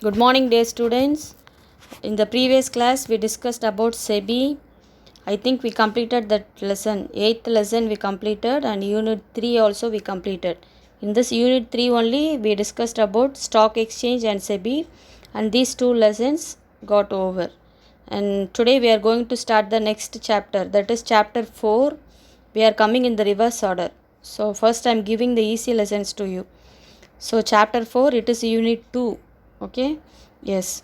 Good morning, dear students. In the previous class, we discussed about SEBI. I think we completed that lesson. 8th lesson we completed, and Unit 3 also we completed. In this Unit 3 only, we discussed about stock exchange and SEBI, and these two lessons got over. And today we are going to start the next chapter, that is chapter 4. We are coming in the reverse order. So first I am giving the easy lessons to you. So chapter 4, it is Unit 2. Okay, yes,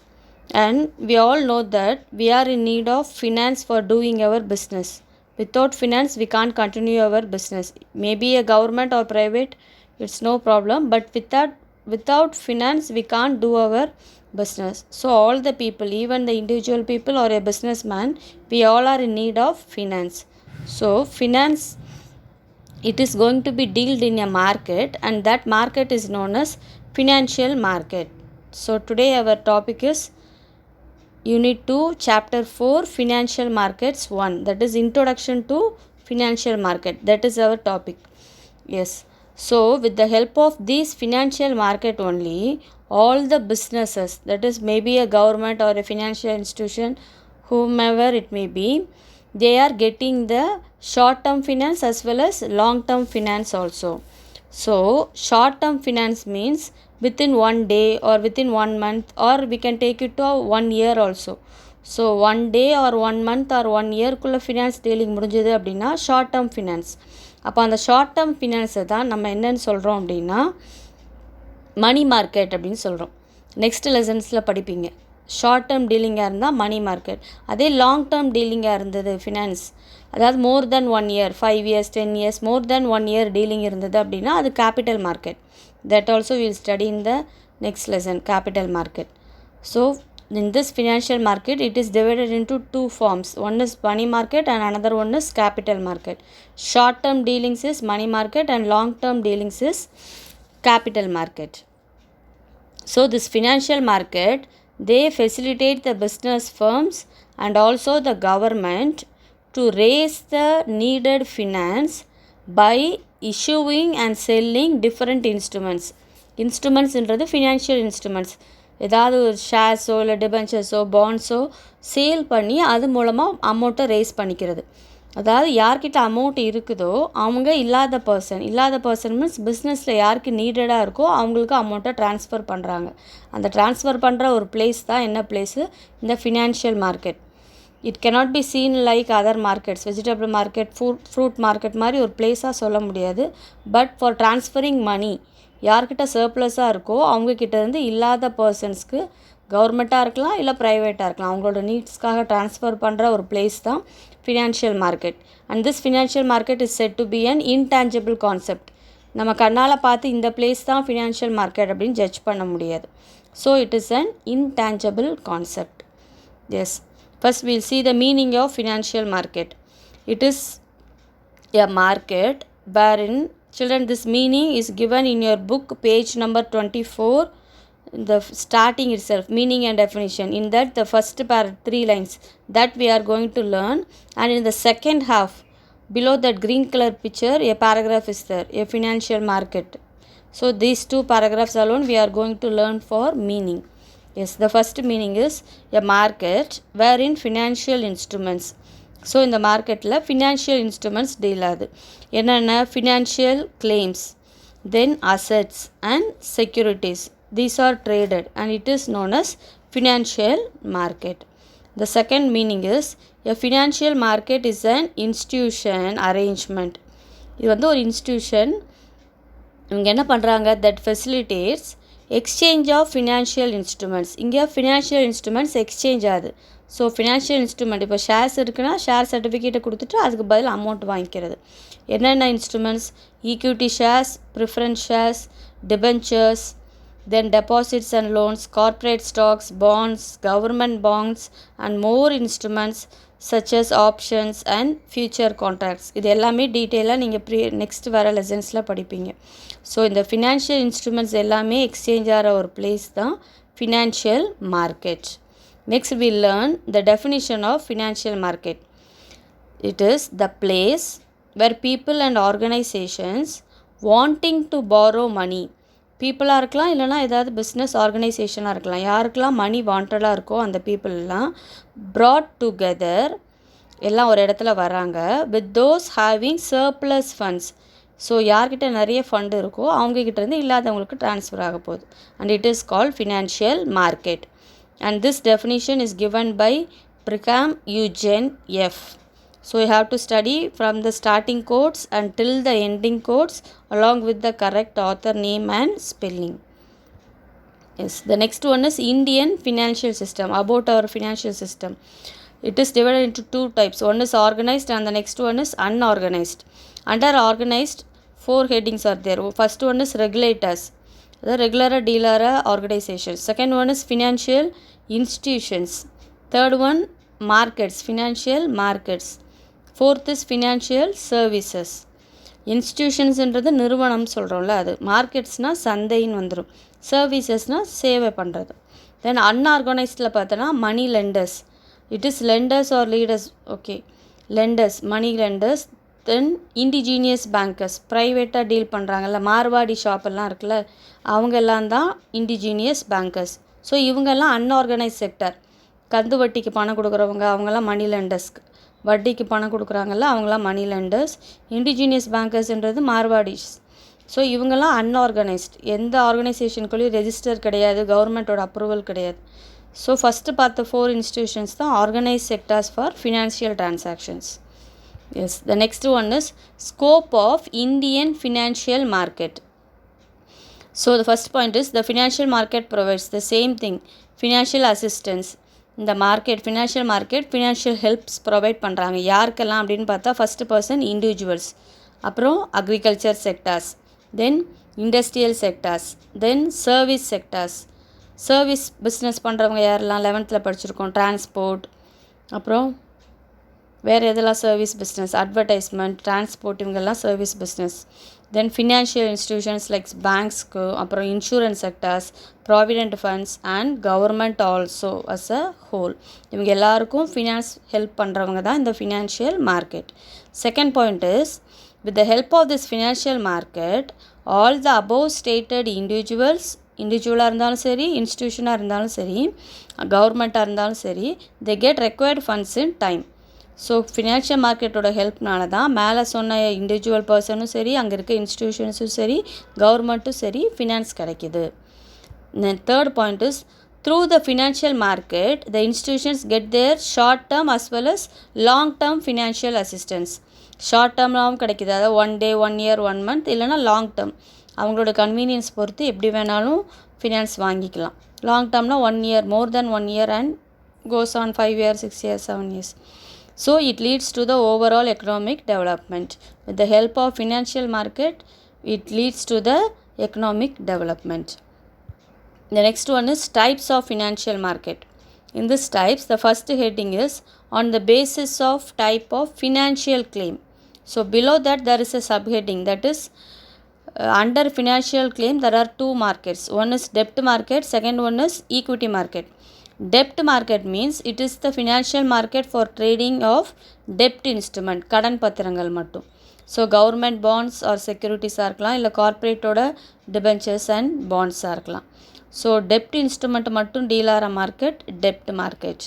and we all know that we are in need of finance for doing our business. Without finance we can't continue our business. Maybe a government or private, it's no problem, but without finance we can't do our business. So all the people, even the individual people or a businessman, we all are in need of finance. So finance, it is going to be dealt in a market, and that market is known as financial market. So today our topic is Unit 2, Chapter 4, Financial Markets 1. That is Introduction to Financial Market. That is our topic. Yes. So with the help of this financial market only, all the businesses, that is maybe a government or a financial institution, whomever it may be, they are getting the short term finance as well as long term finance also. So short term finance means within one day or within 1 month, or we can take it to 1 year also. So 1 day or 1 month or 1 year குள்ள finance dealing முடிஞ்சது அப்படின்னா short term finance. அப்போ அந்த short term ஃபினான்ஸை தான் நம்ம என்னென்னு சொல்கிறோம் அப்படின்னா மணி மார்க்கெட் அப்படின்னு சொல்கிறோம். நெக்ஸ்ட் லெசன்ஸில் படிப்பீங்க. ஷார்ட் டேர்ம் டீலிங்காக இருந்தால் மணி மார்க்கெட். அதே லாங் டேர்ம் டீலிங்காக இருந்தது ஃபினான்ஸ், அதாவது மோர் தென் 1 year, 5 years, 10 years, மோர் தென் 1 year டீலிங் இருந்தது அப்படின்னா அது capital market. That also we will study in the next lesson, capital market. So in this financial market, it is divided into two forms. One is money market and another one is capital market. Short term dealings is money market and long term dealings is capital market. So this financial market, they facilitate the business firms and also the government to raise the needed finance by issuing and selling different instruments. இன்ஸ்ட்ருமெண்ட்ஸ்ன்றது financial instruments. ஏதாவது ஒரு ஷேர்ஸோ இல்லை டிபென்ச்சர்ஸோ பாண்ட்ஸோ sale பண்ணி அது மூலமாக அமௌண்ட்டை race பண்ணிக்கிறது. அதாவது யார்கிட்ட அமௌண்ட் இருக்குதோ அவங்க இல்லாத பர்சன் மீன்ஸ் பிஸ்னஸில் யாருக்கு நீடடாக இருக்கோ அவங்களுக்கு அமௌண்ட்டை ட்ரான்ஸ்ஃபர் பண்ணுறாங்க. அந்த ட்ரான்ஸ்ஃபர் பண்ணுற ஒரு பிளேஸ் தான் என்ன பிளேஸு, இந்த financial market. It cannot be seen like other markets, vegetable market, fruit market மாதிரி ஒரு பிளேஸாக சொல்ல முடியாது. பட் ஃபார் ட்ரான்ஸ்ஃபரிங் மணி, யார்கிட்ட சர்ப்ளஸாக இருக்கோ அவங்கக்கிட்ட இருந்து இல்லாத பர்சன்ஸ்க்கு, கவர்மெண்ட்டாக இருக்கலாம் இல்லை ப்ரைவேட்டாக இருக்கலாம், அவங்களோட நீட்ஸ்க்காக ட்ரான்ஸ்ஃபர் பண்ணுற ஒரு பிளேஸ் தான் financial market. And this financial market is set to be an intangible concept. நம்ம கண்ணால் பார்த்து இந்த பிளேஸ் தான் ஃபினான்ஷியல் மார்க்கெட் அப்படின்னு ஜட்ஜ் பண்ண முடியாது. So it is an intangible concept. Yes. First we will see the meaning of financial market. It is a market wherein, children, this meaning is given in your book page number 24, the starting itself, meaning and definition. In that the first 3 lines that we are going to learn, and in the second half below that green color picture a paragraph is there, a financial market. So these 2 paragraphs alone we are going to learn for meaning. Yes, the first meaning is a market wherein financial instruments. So in the market la financial instruments deal ஆகுது. என்னென்ன, financial claims, then assets and securities. These are traded and it is known as financial market. The second meaning is a financial market is an institution arrangement. இது வந்து ஒரு institution. இவங்க என்ன பண்ணுறாங்க, that facilitates exchange of financial instruments. இங்கே financial instruments exchange ஆகுது. So financial instrument, இப்போ shares இருக்குன்னா ஷேர் சர்டிஃபிகேட்டை கொடுத்துட்டு அதுக்கு பதில் அமௌண்ட் வாங்கிக்கிறது. என்னென்ன instruments, equity shares, preference shares, debentures, then deposits and loans, corporate stocks, bonds, government bonds and more instruments such as options and future contracts. இது எல்லாமே டீட்டெயிலாக நீங்கள் நெக்ஸ்ட் வர லெசன்ஸில் படிப்பீங்க. ஸோ இந்த ஃபினான்ஷியல் இன்ஸ்ட்ருமெண்ட்ஸ் எல்லாமே எக்ஸ்சேஞ்ச் ஆகிற ஒரு பிளேஸ் தான் financial market. Next we learn the definition of financial market. It is the place where people and organizations wanting to borrow money பீப்புளாக இருக்கலாம், இல்லைனா ஏதாவது பிஸ்னஸ் ஆர்கனைசேஷனாக இருக்கலாம். யாருக்கெல்லாம் மணி வாண்டடாக இருக்கோ அந்த பீப்புளெலாம் ப்ராட் டுகெதர், எல்லாம் ஒரு இடத்துல வராங்க. With those having surplus funds, so யார்கிட்ட நிறைய ஃபண்டு இருக்கோ அவங்கக்கிட்டேருந்து இல்லாதவங்களுக்கு ட்ரான்ஸ்ஃபர் ஆக போகுது. And it is called financial market. And this definition is given by Brigham Eugene F. So you have to study from the starting quotes until the ending quotes along with the correct author name and spelling. Yes, the next one is Indian financial system. About our financial system, it is divided into two types. One is organized and the next one is unorganized. Under organized, 4 headings are there. First one is regulators, the regular dealer organizations. Second one is financial institutions. Third one, markets, financial markets. Fourth is financial services. இன்ஸ்டியூஷன்ஸ்ன்றது நிறுவனம் சொல்கிறோம்ல அது. மார்க்கெட்ஸ்னால் சந்தைன்னு வந்துடும். சர்வீசஸ்னால் சேவை பண்ணுறது. Then அன்ஆர்கனைஸ்டில் பார்த்தோன்னா money lenders. It is lenders are leaders. Okay, lenders, money lenders. Then indigenous bankers, ப்ரைவேட்டாக deal பண்ணுறாங்கல்ல, மார்வாடி ஷாப்பெல்லாம் இருக்குல்ல, அவங்கெல்லாம் தான் இண்டிஜீனியஸ் பேங்கர்ஸ். ஸோ இவங்கெல்லாம் அன்ஆர்கனைஸ் செக்டர். கந்து வட்டிக்கு பணம் கொடுக்குறவங்க அவங்கெல்லாம் மணி லெண்டர்ஸ்க்கு. வட்டிக்கு பணம் கொடுக்குறாங்கல்ல அவங்களாம் மணி லெண்டர்ஸ். இண்டிஜீனியஸ் பேங்கர்ஸ்ன்றது மார்வாடிஸ். ஸோ இவங்கெல்லாம் அன்ஆர்கனைஸ்ட். எந்த ஆர்கனைசேஷனுக்குள்ளேயும் ரெஜிஸ்டர் கிடையாது, கவர்மெண்ட்டோட அப்ரூவல் கிடையாது. ஸோ ஃபஸ்ட்டு பார்த்த 4 institutions that organise sectors for financial transactions. Yes, the next one is scope of Indian financial market. So the first point is the financial market provides the same thing, financial assistance. இந்த market, financial market financial helps provide பண்ணுறாங்க. யாருக்கெல்லாம் அப்படின்னு பார்த்தா first person individuals, அப்புறம் agriculture sectors, then industrial sectors, then service sectors. Service business பண்ணுறவங்க யாரெல்லாம் 11th படிச்சிருக்கோம். Transport, அப்புறம் வேறு எதெல்லாம் சர்வீஸ் பிஸ்னஸ், அட்வர்டைஸ்மெண்ட், டிரான்ஸ்போர்ட், இவங்கெல்லாம் service business. Then financial institutions likes பேங்க்ஸ்க்கு, அப்புறம் insurance sectors, provident funds and government also as a whole. இவங்க எல்லாருக்கும் ஃபினான்ஸ் ஹெல்ப் பண்ணுறவங்க தான் இந்த financial market. Second point is with the help of this financial market all the above stated இண்டிவிஜுவலாக இருந்தாலும் சரி, இன்ஸ்டிடியூஷனாக இருந்தாலும் சரி, கவர்மெண்ட்டாக இருந்தாலும் சரி, they get required funds in time. So financial மார்க்கெட்டோட ஹெல்ப்னால தான் மேலே சொன்ன இண்டிவிஜுவல் பர்சனும் சரி, அங்கே இருக்க இன்ஸ்டிடியூஷன்ஸும் சரி, கவர்மெண்ட்டும் சரி ஃபினான்ஸ் கிடைக்கிது. Third point is through the financial market the institutions get their short term as well as long term financial assistance. Short டேர்ம்லாகவும் கிடைக்கிது, அதாவது 1 day 1 year 1 month, இல்லைனா லாங் டேர்ம் அவங்களோட கன்வீனியன்ஸ் பொறுத்து எப்படி வேணாலும் ஃபினான்ஸ் வாங்கிக்கலாம். லாங் டேர்ம்னா 1 year, more than 1 year and goes on 5 years 6 years 7 years. So it leads to the overall economic development. With the help of financial market, it leads to the economic development. The next one is types of financial market. In this types, the first heading is on the basis of type of financial claim. So below that there is a subheading, that is under financial claim there are 2 markets. One is debt market, second one is equity market. Debt market means it is the financial market for trading of debt instrument, கடன் பத்திரங்கள் மட்டும். So government bonds or செக்யூரிட்டிஸாக இருக்கலாம், இல்லை கார்ப்பரேட்டோட debentures and பாண்ட்ஸாக இருக்கலாம். So டெப்ட் இன்ஸ்ட்ருமெண்ட் மட்டும் டீல் ஆகிற மார்க்கெட் டெப்ட் market.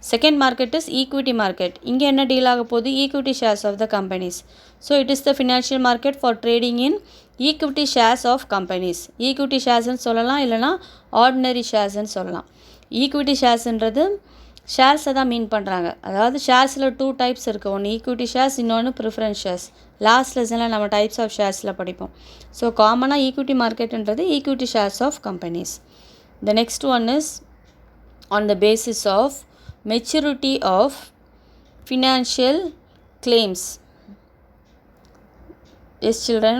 Second market is equity market. இங்கே என்ன டீல் ஆக போகுது? Equity shares of the companies. So it is the financial market for trading in equity shares of companies. Equity ஷேர்ஸ்ன்னு சொல்லலாம், இல்லைனா ஆர்டினரி ஷேர்ஸ்ன்னு சொல்லலாம். ஈக்விட்டி ஷேர்ஸ்ன்றது ஷேர்ஸை தான் மீன் பண்ணுறாங்க. அதாவது ஷேர்ஸில் 2 types இருக்குது. ஒன்று ஈக்விட்டி ஷேர்ஸ், இன்னொன்று ப்ரிஃபரன்ஸ் ஷேர்ஸ். லாஸ்ட் லெசனில் நம்ம டைப்ஸ் ஆஃப் ஷேர்ஸில் படிப்போம். ஸோ காமனாக ஈக்விட்டி மார்க்கெட்டுன்றது equity shares of companies. The next one is on the basis of maturity of financial claims. Yes children.